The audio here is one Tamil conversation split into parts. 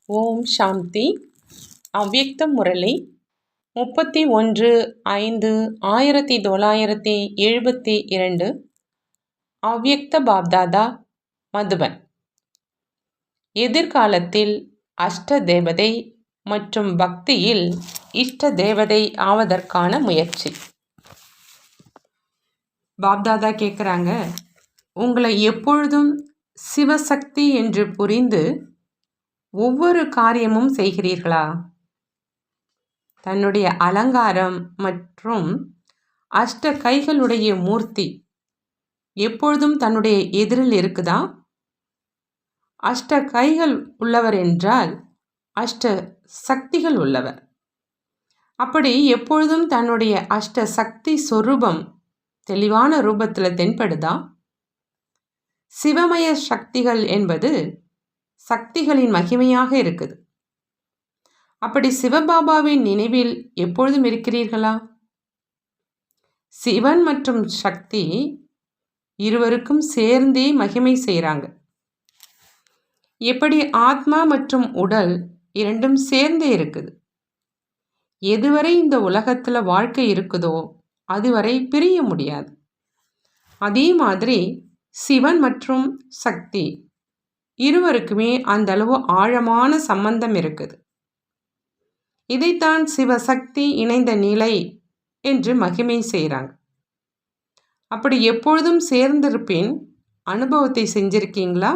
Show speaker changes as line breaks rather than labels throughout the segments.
ஓம் சாந்தி. அவ்யக்த முரளி 31/5/1972. அவ்யக்த பாப்தாதா, மதுபன். எதிர்காலத்தில் அஷ்ட தேவதை மற்றும் பக்தியில் இஷ்ட தேவதை ஆவதற்கான முயற்சி. பாப்தாதா கேட்குறாங்க, உங்களை எப்பொழுதும் சிவசக்தி என்று புரிந்து ஒவ்வொரு காரியமும் செய்கிறீர்களா? தன்னுடைய அலங்காரம் மற்றும் அஷ்ட கைகளுடைய மூர்த்தி எப்பொழுதும் தன்னுடைய எதிரில் இருக்குதா? அஷ்ட கைகள் உள்ளவர் என்றால் அஷ்ட சக்திகள் உள்ளவர். அப்படி எப்பொழுதும் தன்னுடைய அஷ்ட சக்தி சொரூபம் தெளிவான ரூபத்தில் தென்படுதா? சிவமய சக்திகள் என்பது சக்திகளின் மகிமையாக இருக்குது. அப்படி சிவபாபாவின் நினைவில் எப்பொழுதும் இருக்கிறீர்களா? சிவன் மற்றும் சக்தி இருவருக்கும் சேர்ந்தே மகிமை செய்கிறாங்க. எப்படி ஆத்மா மற்றும் உடல் இரண்டும் சேர்ந்தே இருக்குது. எதுவரை இந்த உலகத்தில் வாழ்க்கை இருக்குதோ அதுவரை பிரிய முடியாது. அதே மாதிரி சிவன் மற்றும் சக்தி இருவருக்குமே அந்த அளவு ஆழமான சம்பந்தம் இருக்குது. இதைத்தான் சிவசக்தி இணைந்த நிலை என்று மகிமை செய்கிறாங்க. அப்படி எப்பொழுதும் சேர்ந்திருப்பேன் அனுபவத்தை செஞ்சிருக்கீங்களா?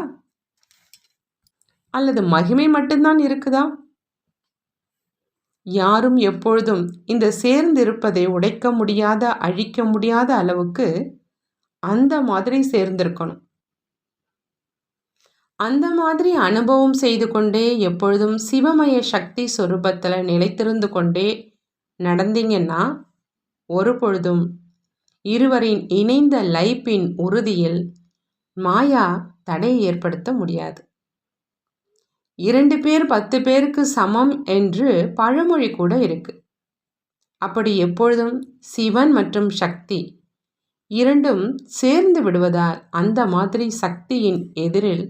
அல்லது மகிமை மட்டும்தான் இருக்குதா? யாரும் எப்பொழுதும் இந்த சேர்ந்திருப்பதை உடைக்க முடியாத, அழிக்க முடியாத அளவுக்கு அந்த மாதிரி சேர்ந்திருக்கணும். அந்த மாதிரி அனுபவம் செய்து கொண்டே எப்பொழுதும் சிவமய சக்தி சொரூபத்தில் நிலைத்திருந்து கொண்டே நடந்தீங்கன்னா ஒரு பொழுதும் இருவரின் இணைந்த லைப்பின் உறுதியில் மாயா தடை ஏற்படுத்த முடியாது. 2 பேர் 10 பேருக்கு சமம் என்று பழமொழி கூட இருக்கு. அப்படி எப்பொழுதும் சிவன் மற்றும் சக்தி இரண்டும் சேர்ந்து விடுவதால் அந்த மாதிரி சக்தியின் எதிரில்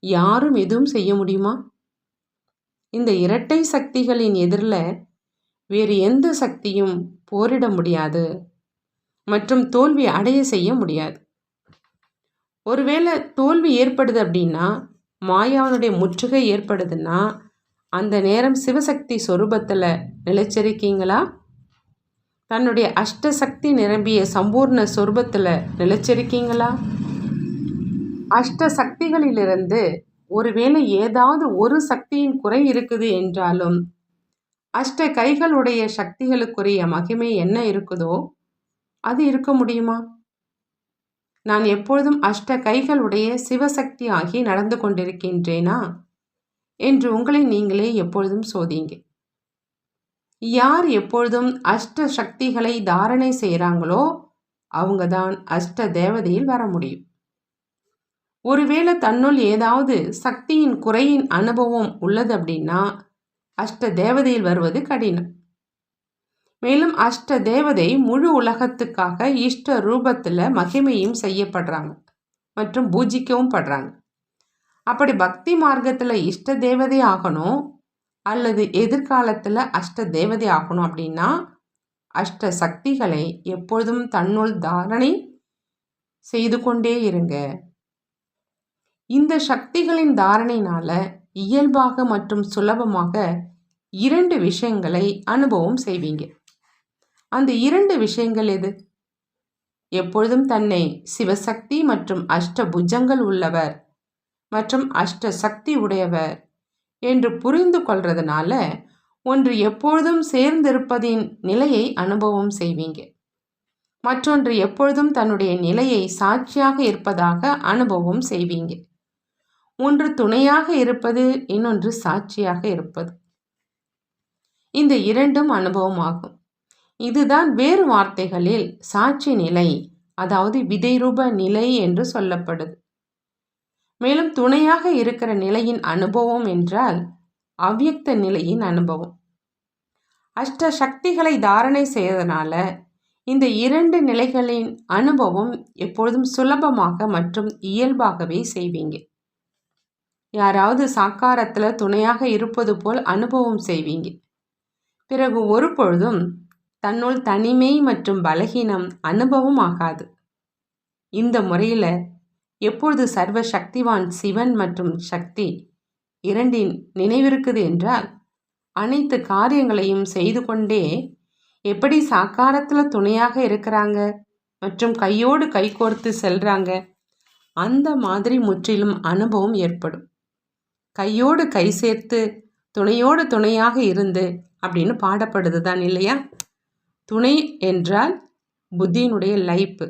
யாரும் எதுவும் செய்ய முடியுமா? இந்த இரட்டை சக்திகளின் எதிரில் வேறு எந்த சக்தியும் போரிட முடியாது மற்றும் தோல்வி அடைய செய்ய முடியாது. ஒருவேளை தோல்வி ஏற்படுது அப்படின்னா, மாயாவனுடைய முற்றுகை ஏற்படுதுன்னா, அந்த நேரம் சிவசக்தி சொரூபத்தில் நிலைச்சிருக்கீங்களா? தன்னுடைய அஷ்டசக்தி நிரம்பிய சம்பூர்ண சொரூபத்தில் நிலைச்சிருக்கீங்களா? அஷ்ட சக்திகளிலிருந்து ஒருவேளை ஏதாவது ஒரு சக்தியின் குறை இருக்குது என்றாலும் அஷ்ட கைகளுடைய சக்திகளுக்குரிய மகிமை என்ன இருக்குதோ அது இருக்க முடியுமா? நான் எப்பொழுதும் அஷ்ட கைகளுடைய சிவசக்தி ஆகி நடந்து கொண்டிருக்கின்றேனா என்று உங்களை நீங்களே எப்பொழுதும் சோதிங்க. யார் எப்பொழுதும் அஷ்ட சக்திகளை தாரணை செய்கிறாங்களோ அவங்க தான் அஷ்ட தேவதையில் வர முடியும். ஒருவேளை தன்னுள் ஏதாவது சக்தியின் குறையின் அனுபவம் உள்ளது அப்படின்னா அஷ்ட தேவதையில் வருவது கடினம். மேலும் அஷ்ட தேவதை முழு உலகத்துக்காக இஷ்ட ரூபத்தில் மகிமையும் செய்யப்படுறாங்க மற்றும் பூஜிக்கவும் படுறாங்க. அப்படி பக்தி மார்க்கத்தில் இஷ்ட தேவதை ஆகணும் அல்லது எதிர்காலத்தில் அஷ்ட தேவதை ஆகணும் அப்படின்னா அஷ்ட சக்திகளை எப்பொழுதும் தன்னுள் தாரணை செய்து கொண்டே இருங்க. இந்த சக்திகளின் தாரணையினால இயல்பாக மற்றும் சுலபமாக 2 விஷயங்களை அனுபவம் செய்வீங்க. அந்த 2 விஷயங்கள் எது? எப்பொழுதும் தன்னை சிவசக்தி மற்றும் அஷ்ட புஜங்கள் உள்ளவர் மற்றும் அஷ்ட சக்தி உடையவர் என்று புரிந்து கொள்றதுனால ஒன்று எப்பொழுதும் சேர்ந்திருப்பதின் நிலையை அனுபவம் செய்வீங்க. மற்றொன்று எப்பொழுதும் தன்னுடைய நிலையை சாட்சியாக இருப்பதாக அனுபவம் செய்வீங்க. ஒன்று துணையாக இருப்பது, இன்னொன்று சாட்சியாக இருப்பது. இந்த 2ம் அனுபவம் ஆகும். இதுதான் வேறு வார்த்தைகளில் சாட்சி நிலை, அதாவது விதைரூப நிலை என்று சொல்லப்படுது. மேலும் துணையாக இருக்கிற நிலையின் அனுபவம் என்றால் அவ்யக்த நிலையின் அனுபவம். அஷ்ட சக்திகளை தாரணை செய்வதனால இந்த 2 நிலைகளின் அனுபவம் எப்பொழுதும் சுலபமாக மற்றும் இயல்பாகவே செய்வீங்க. யாராவது சாக்காரத்தில் துணையாக இருப்பது போல் அனுபவம் செய்வீங்க. பிறகு ஒரு பொழுதும் தன்னுள் தனிமை மற்றும் பலகீனம் அனுபவம் ஆகாது. இந்த முறையில் எப்பொழுது சர்வ சக்திவான் சிவன் மற்றும் சக்தி இரண்டின் நினைவிருக்குது என்றால் அனைத்து காரியங்களையும் செய்து கொண்டே எப்படி சாக்காரத்தில் துணையாக இருக்கிறாங்க மற்றும் கையோடு கைகோர்த்து செல்றாங்க, அந்த மாதிரி முற்றிலும் அனுபவம் ஏற்படும். கையோடு கை சேர்த்து துணையோடு துணையாக இருந்து அப்படின்னு பாடப்படுது தான் இல்லையா? துணை என்றால் புத்தியினுடைய லைப்பு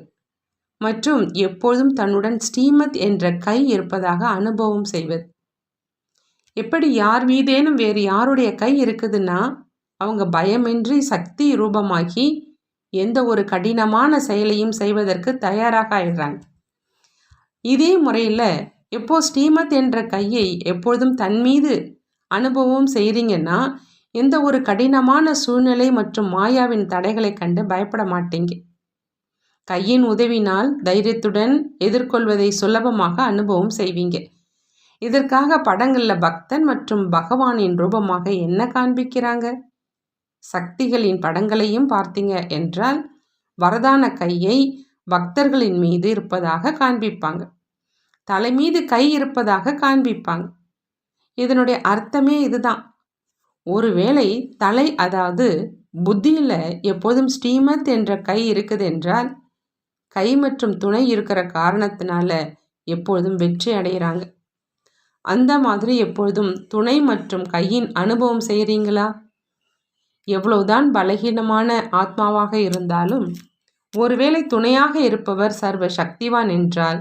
மற்றும் எப்பொழுதும் தன்னுடன் ஸ்ரீமத் என்ற கை இருப்பதாக அனுபவம் செய்வது. எப்படி யார் மீதேனும் வேறு யாருடைய கை இருக்குதுன்னா அவங்க பயமின்றி சக்தி ரூபமாகி எந்த ஒரு கடினமான செயலையும் செய்வதற்கு தயாராக ஆயிடுறாங்க. இதே முறையில் எப்போ ஸ்ரீமத் என்ற கையை எப்பொழுதும் தன் மீது அனுபவம் செய்கிறீங்கன்னா எந்த ஒரு கடினமான சூழ்நிலை மற்றும் மாயாவின் தடைகளை கண்டு பயப்பட மாட்டீங்க. கையின் உதவினால் தைரியத்துடன் எதிர்கொள்வதை சுலபமாக அனுபவம் செய்வீங்க. இதற்காக படங்களில் பக்தன் மற்றும் பகவானின் ரூபமாக என்ன காண்பிக்கிறாங்க? சக்திகளின் படங்களையும் பார்த்தீங்க என்றால் வரதான கையை பக்தர்களின் மீது இருப்பதாக காண்பிப்பாங்க. தலை மீது கை இருப்பதாக காண்பிப்பாங்க. இதனுடைய அர்த்தமே இதுதான். ஒருவேளை தலை அதாவது புத்தியில் எப்போதும் ஸ்ரீமத் என்ற கை இருக்குது என்றால் கை மற்றும் துணை இருக்கிற காரணத்தினால எப்பொழுதும் வெற்றி அடைகிறாங்க. அந்த மாதிரி எப்பொழுதும் துணை மற்றும் கையின் அனுபவம் செய்கிறீங்களா? எவ்வளவுதான் பலகீனமான ஆத்மாவாக இருந்தாலும் ஒருவேளை துணையாக இருப்பவர் சர்வ சக்திவான் என்றால்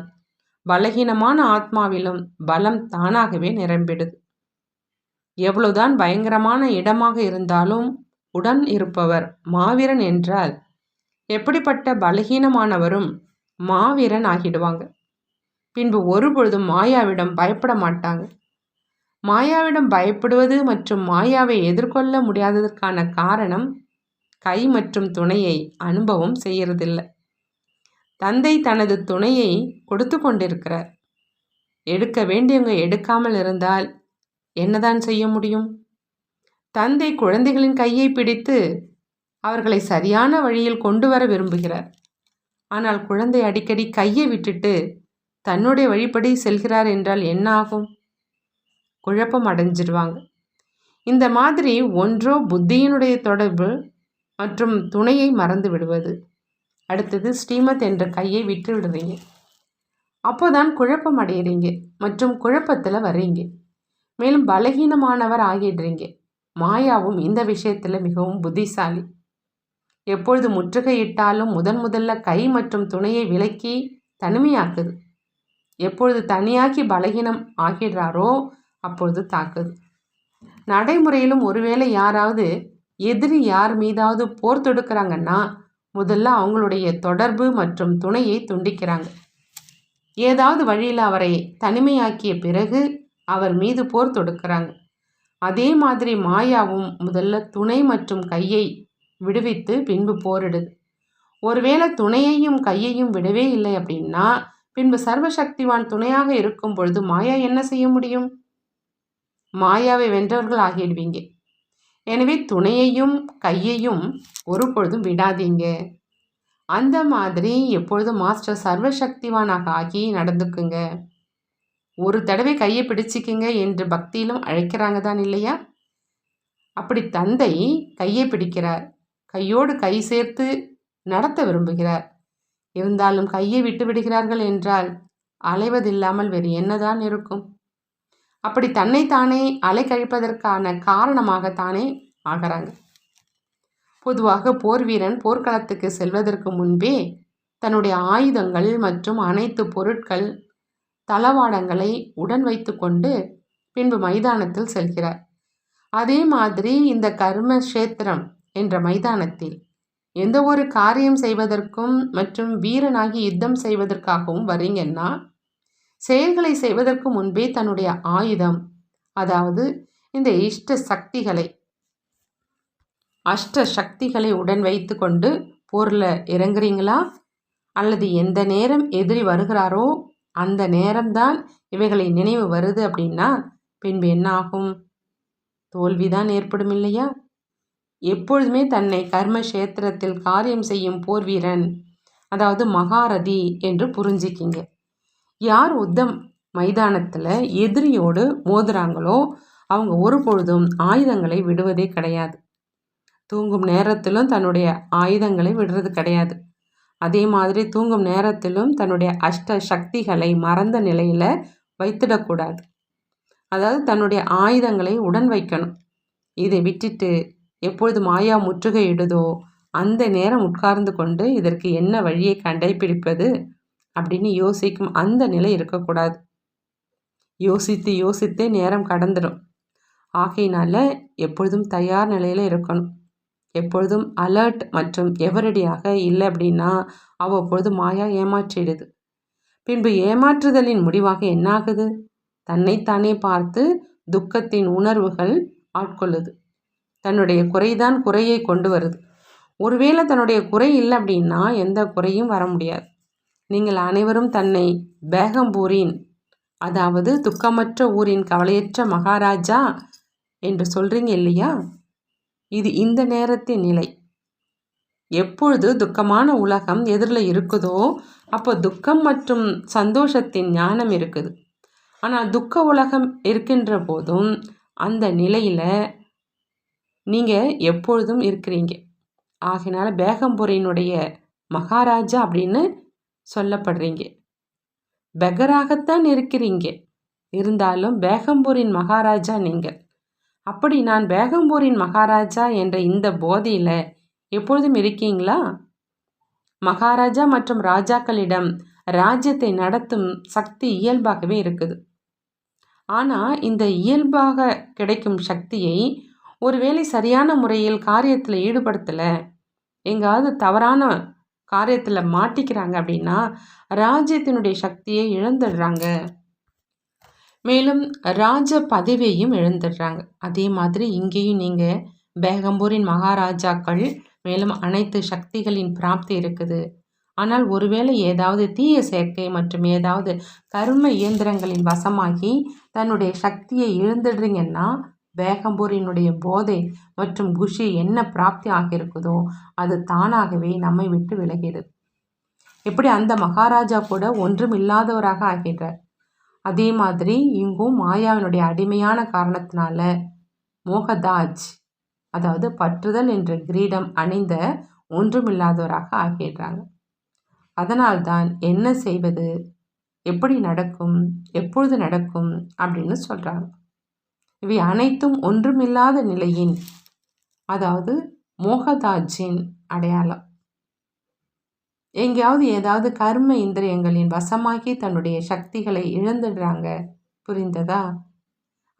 பலகீனமான ஆத்மாவிலும் பலம் தானாகவே நிரம்பிடுது. எவ்வளவுதான் பயங்கரமான இடமாக இருந்தாலும் உடன் இருப்பவர் மாவீரன் என்றால் எப்படிப்பட்ட பலகீனமானவரும் மாவீரன் ஆகிடுவாங்க. பின்பு ஒருபொழுதும் மாயாவிடம் பயப்பட மாட்டாங்க. மாயாவிடம் பயப்படுவது மற்றும் மாயாவை எதிர்கொள்ள முடியாததற்கான காரணம் கை மற்றும் துணையை அனுபவம் செய்யறதில்லை. தந்தை தனது துணையை கொடுத்து கொண்டிருக்கிறார். எடுக்க வேண்டியவங்க எடுக்காமல் இருந்தால் என்னதான் செய்ய முடியும்? தந்தை குழந்தைகளின் கையை பிடித்து அவர்களை சரியான வழியில் கொண்டு வர விரும்புகிறார். ஆனால் குழந்தை அடிக்கடி கையை விட்டுட்டு தன்னுடைய வழிப்படி செல்கிறார் என்றால் என்ன ஆகும்? குழப்பம் அடைஞ்சிடுவாங்க. இந்த மாதிரி ஒன்றோ புத்தியினுடைய தொடர்பு மற்றும் துணையை மறந்து விடுவது, அடுத்தது ஸ்ரீமத் என்ற கையை விட்டு விடுறீங்க. அப்போதான் குழப்பம் அடைகிறீங்க மற்றும் குழப்பத்தில் வர்றீங்க. மேலும் பலகீனமானவர் ஆகிடுறீங்க. மாயாவும் இந்த விஷயத்தில் மிகவும் புத்திசாலி. எப்பொழுது முற்றுகையிட்டாலும் முதல்ல கை மற்றும் துணையை விலக்கி தனிமையாக்குது. எப்பொழுது தனியாக்கி பலகீனம் ஆகிடுறாரோ அப்பொழுது தாக்குது. நடைமுறையிலும் ஒருவேளை யாராவது எதிரி யார் மீதாவது போர் தொடுக்கிறாங்கன்னா முதல்ல அவங்களுடைய தொடர்பு மற்றும் துணையை துண்டிக்கிறாங்க. ஏதாவது வழியில் அவரை தனிமையாக்கிய பிறகு அவர் மீது போர் தொடுக்கிறாங்க. அதே மாதிரி மாயாவும் முதல்ல துணை மற்றும் கையை விடுவித்து பின்பு போரிடுது. ஒருவேளை துணையையும் கையையும் விடவே இல்லை அப்படின்னா பின்பு சர்வசக்திவான் துணையாக இருக்கும் பொழுது மாயா என்ன செய்ய முடியும்? மாயாவை வென்றவர்கள் ஆகிடுவீங்க. எனவே துணையையும் கையையும் ஒரு பொழுதும் விடாதீங்க. அந்த மாதிரி எப்பொழுதும் மாஸ்டர் சர்வசக்திவானாக ஆகி நடந்துக்குங்க. ஒரு தடவை கையை பிடிச்சிக்கிங்க என்று பக்தியிலும் அழைக்கிறாங்க தான் இல்லையா? அப்படி தந்தை கையை பிடிக்கிறார், கையோடு கை சேர்த்து நடத்த விரும்புகிறார். இருந்தாலும் கையை விட்டு விடுகிறார்கள் என்றால் அலைவதில்லாமல் வேறு என்னதான் இருக்கும்? அப்படி தன்னைத்தானே அலைக்கழிப்பதற்கான காரணமாகத்தானே ஆகிறாங்க. பொதுவாக போர் வீரன் போர்க்களத்துக்கு செல்வதற்கு முன்பே தன்னுடைய ஆயுதங்கள் மற்றும் அனைத்து பொருட்கள் தளவாடங்களை உடன் வைத்து கொண்டு பின்பு மைதானத்தில் செல்கிறார். அதே மாதிரி இந்த கர்மக்ஷேத்திரம் என்ற மைதானத்தில் எந்த ஒரு காரியம் செய்வதற்கும் மற்றும் வீரனாகி யுத்தம் செய்வதற்காகவும் வரீங்கன்னா செயல்களை செய்வதற்கு முன்பே தன்னுடைய ஆயுதம் அதாவது இந்த அஷ்ட சக்திகளை உடன் வைத்து கொண்டு போரில் இறங்குறீங்களா? அல்லது எந்த நேரம் எதிரி வருகிறாரோ அந்த நேரம்தான் இவைகளை நினைவு வருது அப்படின்னா பின்பு என்ன ஆகும்? தோல்விதான் ஏற்படும் இல்லையா? எப்பொழுதுமே தன்னை கர்ம கஷேத்திரத்தில் காரியம் செய்யும் போர் வீரன், அதாவது மகாரதி என்று புரிஞ்சிக்கிங்க. யார் யுத்தம் மைதானத்தில் எதிரியோடு மோதுறாங்களோ அவங்க ஒருபொழுதும் ஆயுதங்களை விடுவதே கிடையாது. தூங்கும் நேரத்திலும் தன்னுடைய ஆயுதங்களை விடுறது கிடையாது. அதே மாதிரி தூங்கும் நேரத்திலும் தன்னுடைய அஷ்ட சக்திகளை மறந்த நிலையில் வைத்திடக்கூடாது. அதாவது தன்னுடைய ஆயுதங்களை உடன் வைக்கணும். இதை விட்டுட்டு எப்பொழுது மாயா முற்றுகையிடுதோ அந்த நேரம் உட்கார்ந்து கொண்டு இதற்கு என்ன வழியை கண்டுபிடிப்பது அப்படின்னு யோசிக்கும் அந்த நிலை இருக்கக்கூடாது. யோசித்து யோசித்தே நேரம் கடந்துடும். ஆகையினால எப்பொழுதும் தயார் நிலையில் இருக்கணும். எப்பொழுதும் அலர்ட் மற்றும் எவரடியாக இல்லை அப்படின்னா அவ்வப்பொழுது மாயா ஏமாற்றிடுது. பின்பு ஏமாற்றுதலின் முடிவாக என்னாகுது? தன்னைத்தானே பார்த்து துக்கத்தின் உணர்வுகள் ஆட்கொள்ளுது. தன்னுடைய குறைதான் குறையை கொண்டு வருது. ஒருவேளை தன்னுடைய குறை இல்லை அப்படின்னா எந்த குறையும் வர முடியாது. நீங்கள் அனைவரும் தன்னை பேகம்பூரின், அதாவது துக்கமற்ற ஊரின் கவலையற்ற மகாராஜா என்று சொல்கிறீங்க இல்லையா? இது இந்த நேரத்தின் நிலை. எப்பொழுது துக்கமான உலகம் எதிரில் இருக்குதோ அப்போ துக்கம் மற்றும் சந்தோஷத்தின் ஞானம் இருக்குது. ஆனால் துக்க உலகம் இருக்கின்ற போதும் அந்த நிலையில் நீங்கள் எப்பொழுதும் இருக்கிறீங்க. ஆகினால பேகம்பூரினுடைய மகாராஜா அப்படின்னு சொல்லப்படுறீங்க. பெகராகத்தான் இருக்கிறீங்க, இருந்தாலும் பேகம்பூரின் மகாராஜா நீங்கள். அப்படி நான் பேகம்பூரின் மகாராஜா என்ற இந்த போதையில் எப்பொழுதும் இருக்கீங்களா? மகாராஜா மற்றும் ராஜாக்களிடம் ராஜ்யத்தை நடத்தும் சக்தி இயல்பாகவே இருக்குது. ஆனால் இந்த இயல்பாக கிடைக்கும் சக்தியை ஒருவேளை சரியான முறையில் காரியத்தில் ஈடுபடுத்தலை, எங்காவது தவறான காரியத்தில் மாட்டிக்கிறாங்க அப்படின்னா ராஜ்யத்தினுடைய சக்தியை இழந்துடுறாங்க. மேலும் ராஜ பதவியையும் இழந்துடுறாங்க. அதே மாதிரி இங்கேயும் நீங்கள் பேகம்பூரின் மகாராஜாக்கள், மேலும் அனைத்து சக்திகளின் பிராப்தி இருக்குது. ஆனால் ஒருவேளை ஏதாவது தீய சேர்க்கை மற்றும் ஏதாவது கர்ம இயந்திரங்களின் வசமாகி தன்னுடைய சக்தியை இழந்துடுறீங்கன்னா பேகம்பூரினுடைய போதை மற்றும் குஷி என்ன பிராப்தி ஆகியிருக்குதோ அது தானாகவே நம்மை விட்டு விலகிடுது. எப்படி அந்த மகாராஜா கூட ஒன்றும் இல்லாதவராக ஆகின்றார், அதே மாதிரி இங்கும் மாயாவினுடைய அடிமையான காரணத்தினால மோகதாஜ், அதாவது பற்றுதல் என்ற கிரீடம் அணிந்த ஒன்றுமில்லாதவராக ஆகிடுறாங்க. அதனால்தான் என்ன செய்வது, எப்படி நடக்கும், எப்பொழுது நடக்கும் அப்படின்னு சொல்கிறாங்க. இவை அனைத்தும் ஒன்றுமில்லாத நிலையின், அதாவது மோகதாஜின் அடையாளம். எங்கேயாவது ஏதாவது கர்ம இந்திரியங்களின் வசமாகி தன்னுடைய சக்திகளை இழந்துடுறாங்க. புரிந்ததா?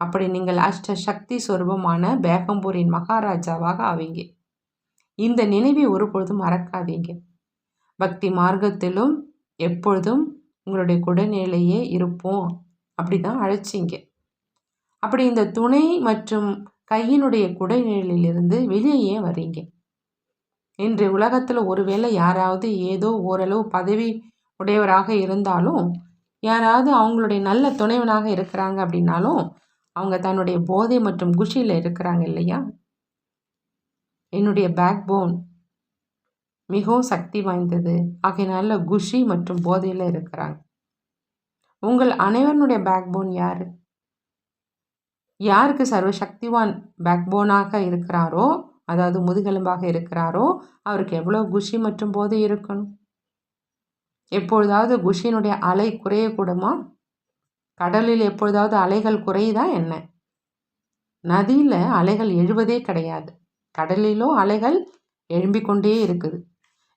அப்படி நீங்கள் அஷ்ட சக்தி சொரூபமான பேகம்பூரின் மகாராஜாவாக ஆவீங்க. இந்த நினைவை ஒருபொழுதும் மறக்காதீங்க. பக்தி மார்க்கத்திலும் எப்பொழுதும் உங்களுடைய குடநிலையே இருப்போம் அப்படி தான் அழைச்சிங்க. அப்படி இந்த துணை மற்றும் கையினுடைய குடைநிலையிலிருந்து வெளியே வர்றீங்க. இன்று உலகத்தில் ஒருவேளை யாராவது ஏதோ ஓரளவு பதவி உடையவராக இருந்தாலும், யாராவது அவங்களுடைய நல்ல துணைவனாக இருக்கிறாங்க அப்படின்னாலும் அவங்க தன்னுடைய போதை மற்றும் குஷியில் இருக்கிறாங்க இல்லையா? என்னுடைய பேக் போன் மிகவும் சக்தி வாய்ந்தது, ஆகையினால குஷி மற்றும் போதையில் இருக்கிறாங்க. உங்கள் அனைவருடைய பேக் போன் யார்? யாருக்கு சர்வசக்திவான் பேக் போனாக இருக்கிறாரோ, அதாவது முதுகெலும்பாக இருக்கிறாரோ, அவருக்கு எவ்வளோ குஷி மற்றும் போதை இருக்கணும். எப்பொழுதாவது குஷியினுடைய அலை குறையக்கூடுமா? கடலில் எப்பொழுதாவது அலைகள் குறையுதா என்ன? நதியில் அலைகள் எழுவதே கிடையாது. கடலிலோ அலைகள் எழும்பிக்கொண்டே இருக்குது.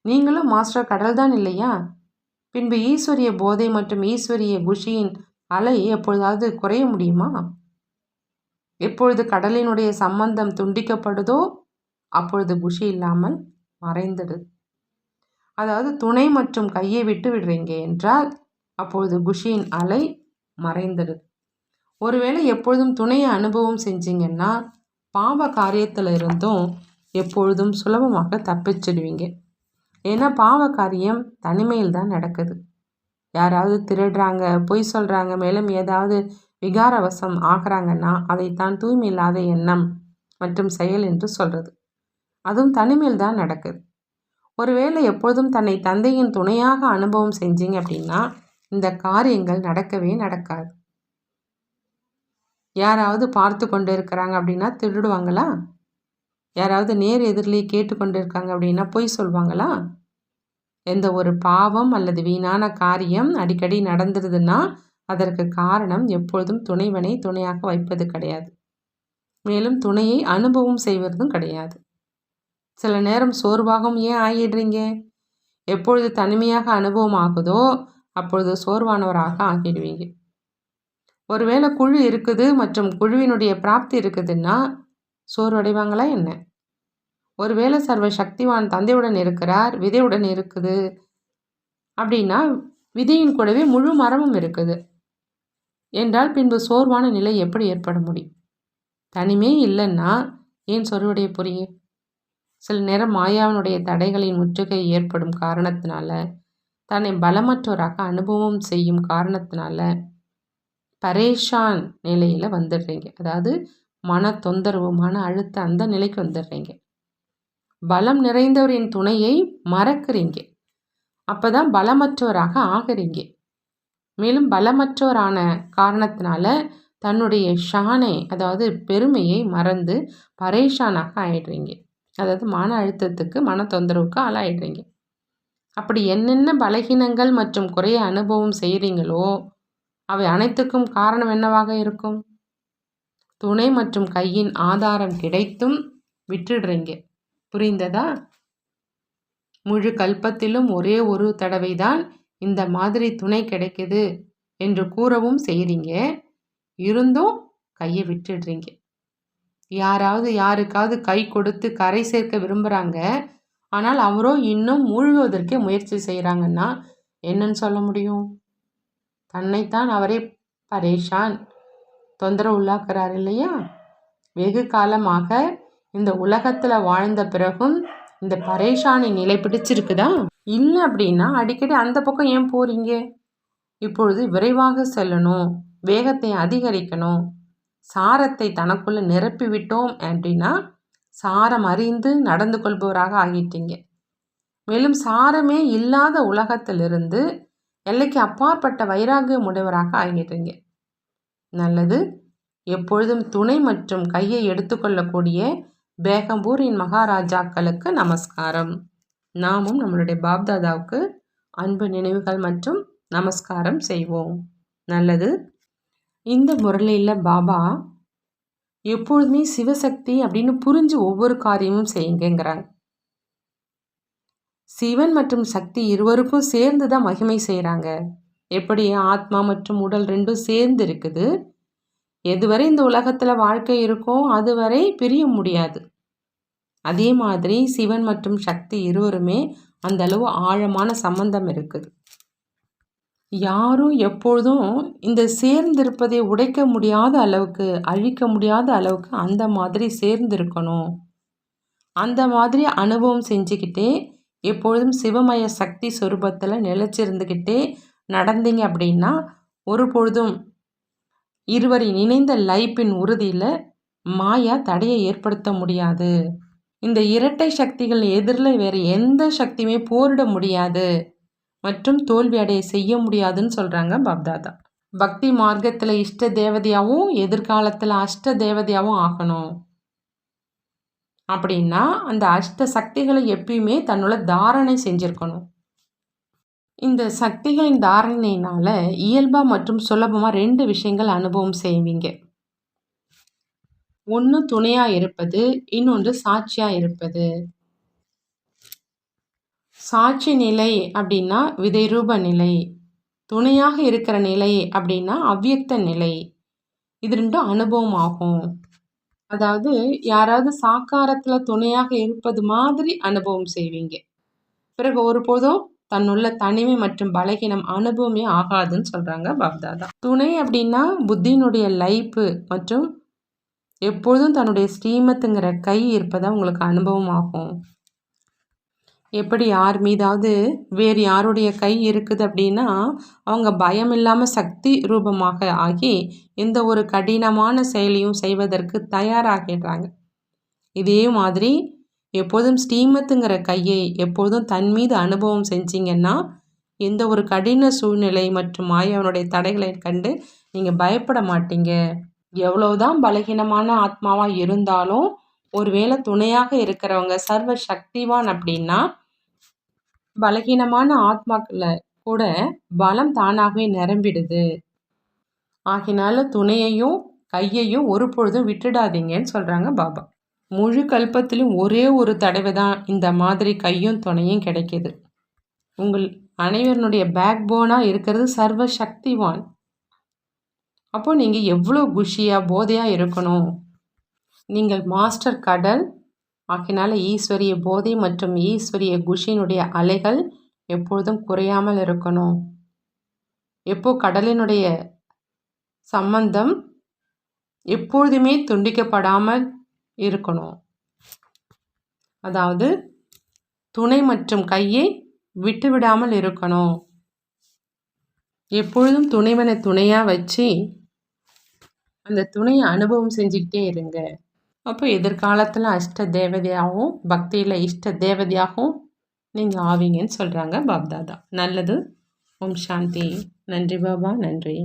நீங்களும் மாஸ்டர் கடல் தான் இல்லையா? பின்பு ஈஸ்வரிய போதை மற்றும் ஈஸ்வரிய குஷியின் அலை எப்பொழுதாவது குறைய முடியுமா? எப்பொழுது கடலினுடைய சம்பந்தம் துண்டிக்கப்படுதோ அப்பொழுது குஷி இல்லாமல் மறைந்துடுது. அதாவது துணை மற்றும் கையை விட்டு விடுறீங்க என்றால் அப்பொழுது குஷியின் அலை மறைந்துடுது. ஒருவேளை எப்பொழுதும் துணையை அனுபவம் செஞ்சீங்கன்னா பாவ காரியத்தில் இருந்தும் எப்பொழுதும் சுலபமாக தப்பிச்சிடுவீங்க. ஏன்னா பாவ காரியம் தனிமையில் தான் நடக்குது. யாராவது திருடுறாங்க, பொய் சொல்கிறாங்க, மேலும் ஏதாவது விகாரவசம் ஆகிறாங்கன்னா அதைத்தான் தூய்மை இல்லாத எண்ணம் மற்றும் செயல் என்று சொல்கிறது. அதுவும் தனிமையில் தான் நடக்குது. ஒருவேளை எப்பொழுதும் தன்னை தந்தையின் துணையாக அனுபவம் செஞ்சீங்க அப்படின்னா இந்த காரியங்கள் நடக்கவே நடக்காது. யாராவது பார்த்து கொண்டு இருக்கிறாங்க அப்படின்னா திருடுவாங்களா? யாராவது நேர் எதிரிலே கேட்டு கொண்டு இருக்காங்க அப்படின்னா பொய் சொல்வாங்களா? எந்த ஒரு பாவம் அல்லது வீணான காரியம் அடிக்கடி நடந்துருதுன்னா அதற்கு காரணம் எப்பொழுதும் துணைவனை துணையாக வைப்பது கிடையாது. மேலும் துணையை அனுபவம் செய்வதும் கிடையாது. சில நேரம் சோர்வாகவும் ஏன் ஆகிடுறீங்க? எப்பொழுது தனிமையாக அனுபவம் ஆகுதோ அப்பொழுது சோர்வானவராக ஆகிடுவீங்க. ஒருவேளை குழு இருக்குது மற்றும் குழுவினுடைய பிராப்தி இருக்குதுன்னா சோர்வடைவாங்களா என்ன? ஒருவேளை சர்வ சக்திவான் தந்தையுடன் இருக்கிறார், விதையுடன் இருக்குது அப்படின்னா விதையின் கூடவே முழு மரமும் இருக்குது என்றால் பின்பு சோர்வான நிலை எப்படி ஏற்பட முடியும்? தனிமே இல்லைன்னா ஏன் சோர்வடைய புரியும்? சில நேரம் மாயாவினுடைய தடைகளின் முற்றுகை ஏற்படும் காரணத்தினால, தன்னை பலமற்றோராக அனுபவம் செய்யும் காரணத்தினால பரேஷான் நிலையில் வந்துடுறீங்க. அதாவது மன தொந்தரவு, மன அழுத்த அந்த நிலைக்கு வந்துடுறீங்க. பலம் நிறைந்தவரின் துணையை மறக்கிறீங்க. அப்போ தான் பலமற்றவராக ஆகிறீங்க. மேலும் பலமற்றவரான காரணத்தினால தன்னுடைய ஷானை, அதாவது பெருமையை மறந்து பரேஷானாக ஆயிடுறீங்க. அதாவது மன அழுத்தத்துக்கு, மன தொந்தரவுக்கு ஆளாயிடுறீங்க. அப்படி என்னென்ன பலகீனங்கள் மற்றும் குறைய அனுபவம் செய்கிறீங்களோ அவை அனைத்துக்கும் காரணம் என்னவாக இருக்கும்? துணை மற்றும் கையின் ஆதாரம் கிடைத்தும் விட்டுடுறீங்க. புரிந்ததா? முழு கல்பத்திலும் ஒரே ஒரு தடவை தான் இந்த மாதிரி துணை கிடைக்குது என்று கூறவும் செய்கிறீங்க. இருந்தும் கையை விட்டுடுறீங்க. யாராவது யாருக்காவது கை கொடுத்து கரை சேர்க்க விரும்புகிறாங்க, ஆனால் அவரோ இன்னும் மூழ்குவதற்கே முயற்சி செய்கிறாங்கன்னா என்னன்னு சொல்ல முடியும்? தன்னைத்தான் அவரே பரேஷான் தொந்தரவு உள்ளாக்குறார் இல்லையா? வெகு காலமாக இந்த உலகத்தில் வாழ்ந்த பிறகும் இந்த பரேஷானி நிலை பிடிச்சிருக்குதா? இல்லை அப்படின்னா அடிக்கடி அந்த பக்கம் ஏன் போகிறீங்க? இப்பொழுது விரைவாக செல்லணும், வேகத்தை அதிகரிக்கணும், சாரத்தை தனக்குள்ளே நிரப்பி விட்டோம் அப்படின்னா சாரம் அறிந்து நடந்து கொள்பவராக ஆகிட்டீங்க. மேலும் சாரமே இல்லாத உலகத்திலிருந்து எல்லைக்கு அப்பாற்பட்ட வைராகியம் உடையவராக ஆகிட்டீங்க. நல்லது. எப்பொழுதும் துணை மற்றும் கையை எடுத்துக்கொள்ளக்கூடிய பேகம்பூரின் மகாராஜாக்களுக்கு நமஸ்காரம். நாமும் நம்மளுடைய பாப்தாதாவுக்கு அன்பு நினைவுகள் மற்றும் நமஸ்காரம் செய்வோம். நல்லது. இந்த முரளியில் பாபா எப்பொழுதுமே சிவசக்தி அப்படின்னு புரிஞ்சு ஒவ்வொரு காரியமும் செய்யுங்கிறாங்க. சிவன் மற்றும் சக்தி இருவருக்கும் சேர்ந்து தான் மகிமை செய்கிறாங்க. எப்படி ஆத்மா மற்றும் உடல் ரெண்டும் சேர்ந்து இருக்குது. எதுவரை இந்த உலகத்தில் வாழ்க்கை இருக்கோ அதுவரை பிரிய முடியாது. அதே மாதிரி சிவன் மற்றும் சக்தி இருவருமே அந்த அளவு ஆழமான சம்பந்தம் இருக்குது. யாரும் எப்பொழுதும் இந்த சேர்ந்திருப்பதை உடைக்க முடியாத அளவுக்கு, அழிக்க முடியாத அளவுக்கு அந்த மாதிரி சேர்ந்திருக்கணும். அந்த மாதிரி அனுபவம் செஞ்சுக்கிட்டே எப்பொழுதும் சிவமய சக்தி சொரூபத்தில் நிலைச்சிருந்துக்கிட்டே நடந்தீங்க அப்படின்னா ஒரு பொழுதும் இருவரின் இணைந்த லைப்பின் உறுதியில் மாயா தடையை ஏற்படுத்த முடியாது. இந்த இரட்டை சக்திகள் எதிரில் வேறு எந்த சக்தியுமே போரிட முடியாது மற்றும் தோல்வி அடைய செய்ய முடியாதுன்னு சொல்கிறாங்க பாப்தாதா. பக்தி மார்க்கத்தில் இஷ்ட தேவதையாகவும் எதிர்காலத்தில் அஷ்ட தேவதையாகவும் ஆகணும் அப்படின்னா அந்த அஷ்ட சக்திகளை எப்பயுமே தன்னோட தாரணை செஞ்சுருக்கணும். இந்த சக்திகளின் தாரணையினால் இயல்பாக மற்றும் சுலபமாக 2 விஷயங்கள் அனுபவம் செய்வீங்க. ஒன்று துணையாக இருப்பது, இன்னொன்று சாட்சியாக இருப்பது. சாட்சி நிலை அப்படின்னா விதை ரூப நிலை, துணையாக இருக்கிற நிலை அப்படின்னா அவ்வியக்த நிலை. இது 2ம் அனுபவம் ஆகும். அதாவது யாராவது சாக்காரத்தில் துணையாக இருப்பது மாதிரி அனுபவம் செய்வீங்க. பிறகு ஒருபோதும் தன்னுள்ள தனிமை மற்றும் பலகீனம் அனுபவமே ஆகாதுன்னு சொல்கிறாங்க பாப்தாதா. துணை அப்படின்னா புத்தியினுடைய லைப்பு மற்றும் எப்பொழுதும் தன்னுடைய ஸ்ரீமத்துங்கிற கை இருப்பதா உங்களுக்கு அனுபவம் ஆகும். எப்படி யார் மீதாவது வேறு யாருடைய கை இருக்குது அப்படின்னா அவங்க பயம் இல்லாமல் சக்தி ரூபமாக ஆகி எந்த ஒரு கடினமான செயலையும் செய்வதற்கு தயாராகிடுறாங்க. இதே மாதிரி எப்போதும் ஸ்ரீமத்துங்கிற கையை எப்போதும் தன் மீது அனுபவம் செஞ்சீங்கன்னா எந்த ஒரு கடின சூழ்நிலை மற்றும் மாயவனுடைய தடைகளை கண்டு நீங்கள் பயப்பட மாட்டீங்க. எவ்வளவுதான் பலகீனமான ஆத்மாவாக இருந்தாலும் ஒருவேளை துணையாக இருக்கிறவங்க சர்வ சக்திவான் அப்படின்னா பலகீனமான ஆத்மாக்களை கூட பலம் தானாகவே நிரம்பிடுது. ஆகினால துணையையும் கையையும் ஒரு பொழுதும் விட்டுடாதீங்கன்னு சொல்கிறாங்க பாபா. முழு கல்பத்திலும் ஒரே ஒரு தடவை தான் இந்த மாதிரி கையும் துணையும் கிடைக்கிது. உங்கள் அனைவருடைய பேக் போனாக இருக்கிறது சர்வ சக்திவான். அப்போது நீங்கள் எவ்வளோ குஷியாக போதையாக இருக்கணும். நீங்கள் மாஸ்டர் கடல் ஆகினால ஈஸ்வரிய போதை மற்றும் ஈஸ்வரிய குஷியினுடைய அலைகள் எப்பொழுதும் குறையாமல் இருக்கணும். எப்போ கடலினுடைய சம்பந்தம் எப்பொழுதுமே துண்டிக்கப்படாமல் இருக்கணும். அதாவது துணை மற்றும் கையை விட்டுவிடாமல் இருக்கணும். எப்பொழுதும் துணைவனை துணையாக வச்சு அந்த துணையை அனுபவம் செஞ்சுக்கிட்டே இருங்க. அப்போ எதிர்காலத்தில் அஷ்ட தேவதையாகவும் பக்தியில் இஷ்ட தேவதையாகவும் நீங்கள் ஆவீங்கன்னு சொல்கிறாங்க பாப்தாதா. நல்லது. ஓம் சாந்தி. நன்றி பாபா, நன்றி.